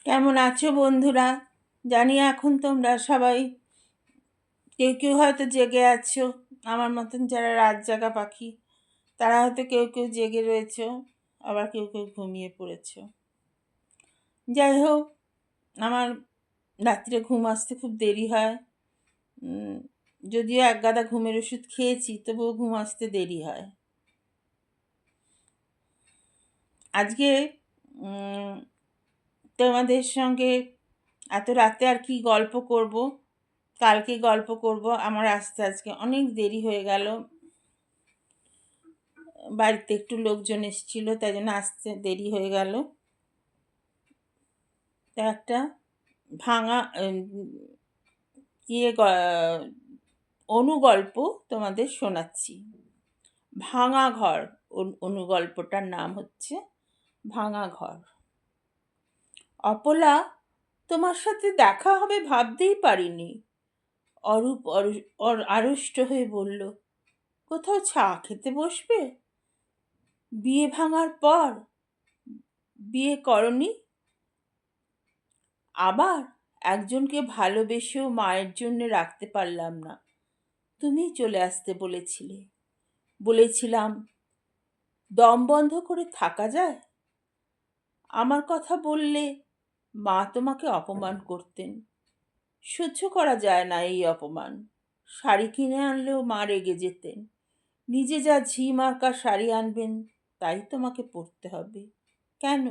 কেমন আছো বন্ধুরা? জানি এখন তোমরা সবাই কেউ কেউ হয়তো জেগে আছো, আমার মতন যারা রাত জাগা পাখি তারা হয়তো কেউ কেউ জেগে রয়েছো, আবার কেউ কেউ ঘুমিয়ে পড়েছো। যাই হোক, আমার রাত্রে ঘুম আসতে খুব দেরি হয়। যদিও এক গাদা ঘুমের ওষুধ খেয়েছি, তবুও ঘুম আসতে দেরি হয়। আজকে তোমাদের সঙ্গে এত রাতে আর কি গল্প করব, কালকে গল্প করব। আমার আসতে আজকে অনেক দেরি হয়ে গেল, বাড়িতে একটু লোকজন এসেছিল, তাই জন্য আসতে দেরি হয়ে গেল। তা একটা ভাঙা অনুগল্প তোমাদের শোনাচ্ছি। ভাঙা ঘর। অনুগল্পটার নাম হচ্ছে ভাঙা ঘর। অপলা, তোমার সাথে দেখা হবে ভাবতেই পারিনি। অরূপ আড়ষ্ট হয়ে বলল, কোথাও চা খেতে বসবে? বিয়ে ভাঙার পর বিয়ে করনি? আবার একজনকে ভালোবেসেও মায়ের জন্য রাখতে পারলাম না। তুমি চলে আসতে বলেছিলাম দম বন্ধ করে থাকা যায়? আমার কথা বললে মা তোমাকে অপমান করতেন। সহ্য করা যায় না এই অপমান। শাড়ি কিনে আনলেও মা রেগে যেতেন। নিজে যা ঝি মার্কা শাড়ি আনবেন তাই তোমাকে পরতে হবে। কেন?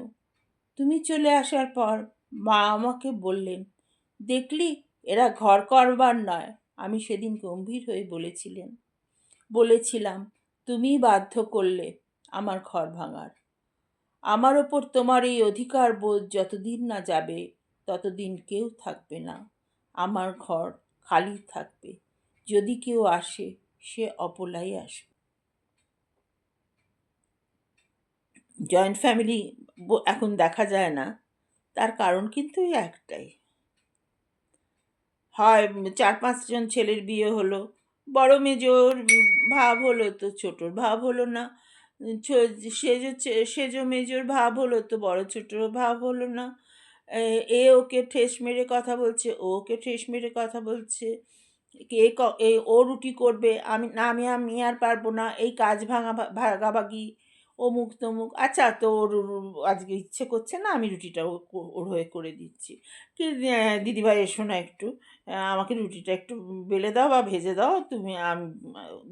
তুমি চলে আসার পর মা আমাকে বললেন, দেখলি এরা ঘর করবার নয়। আমি সেদিন গম্ভীর হয়ে বলেছিলাম তুমি বাধ্য করলে আমার ঘর ভাঙার। আমার ওপর তোমার এই অধিকার বোধ যতদিন না যাবে ততদিন কেউ থাকবে না। আমার ঘর খালি থাকবে। যদি কেউ আসে সে অপলাই আসবে। জয়েন্ট ফ্যামিলি এখন দেখা যায় না, তার কারণ কিন্তু এই একটাই। হয় 4-5 জন ছেলের বিয়ে হলো, বড় মেজোর ভাব হলো তো ছোটর ভাব হলো না, সেজো মেজোর ভাব হলো তো বড় ছোটর ভাব হলো না। এ ওকে ঠেস মেরে কথা বলছে, ও ওকে ঠেস মেরে কথা বলছে। ও রুটি করবে, আমি আর পারবো না, এই কাজ ভাগাভাগি, অমুক তমুক। আচ্ছা, তো ওর আজকে ইচ্ছে করছে না, আমি রুটিটা ওর হয়ে করে দিচ্ছি। কি দিদিভাই এসো না একটু, আমাকে রুটিটা একটু বেলে দাও বা ভেজে দাও তুমি।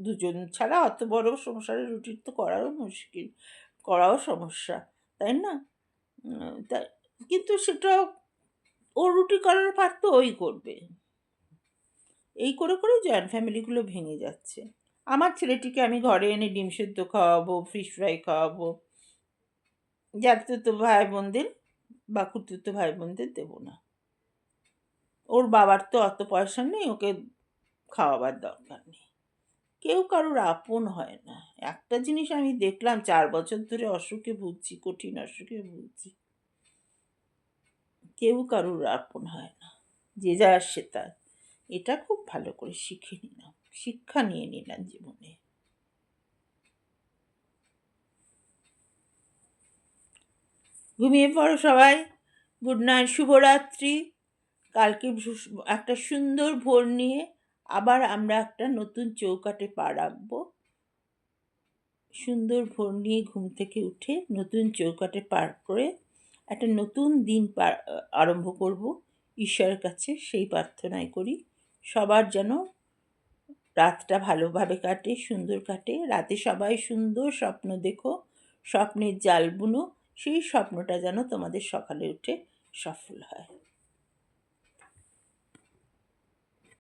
দুজন ছাড়া অত বড় সংসারে রুটি তো করাও সমস্যা, তাই না? তাই, কিন্তু সেটা ও রুটি করার পার তো ওই করবে। এই করে করে জয়েন্ট ফ্যামিলিগুলো ভেঙে যাচ্ছে। আমার ছেলেটিকে আমি ঘরে এনে ডিম সেদ্ধ খাওয়াবো, ফিশ ফ্রাই খাওয়াবো, জ্যাঠতুতো ভাই বোনদের বা খুড়তুতো ভাই বোনদের দেবো না। ওর বাবার তো অত পয়সা নেই, ওকে খাওয়াবার দরকার নেই। কেউ কারোর আপন হয় না। একটা জিনিস আমি দেখলাম, 4 বছর ধরে কঠিন অসুখে ভুগছি। কেউ কারোর আপন হয় না, যে যার সে তার। এটা খুব ভালো করে শিক্ষা নিয়ে নিলাম জীবনে। ঘুমিয়ে পড়ো সবাই। গুড নাইট, শুভরাত্রি। কালকে একটা সুন্দর ভোর নিয়ে আবার আমরা একটা নতুন চৌকাঠে পা রাখবো। সুন্দর ভোর নিয়ে ঘুম থেকে উঠে নতুন চৌকাঠে পার করে একটা নতুন দিন আরম্ভ করব। ঈশ্বরের কাছে সেই প্রার্থনাই করি সবার যেন রাতটা ভালোভাবে কাটে, সুন্দর কাটে। রাতে সবাই সুন্দর স্বপ্ন দেখো, স্বপ্নের জাল বুনো, সেই স্বপ্নটা যেন তোমাদের সকালে উঠে সফল হয়।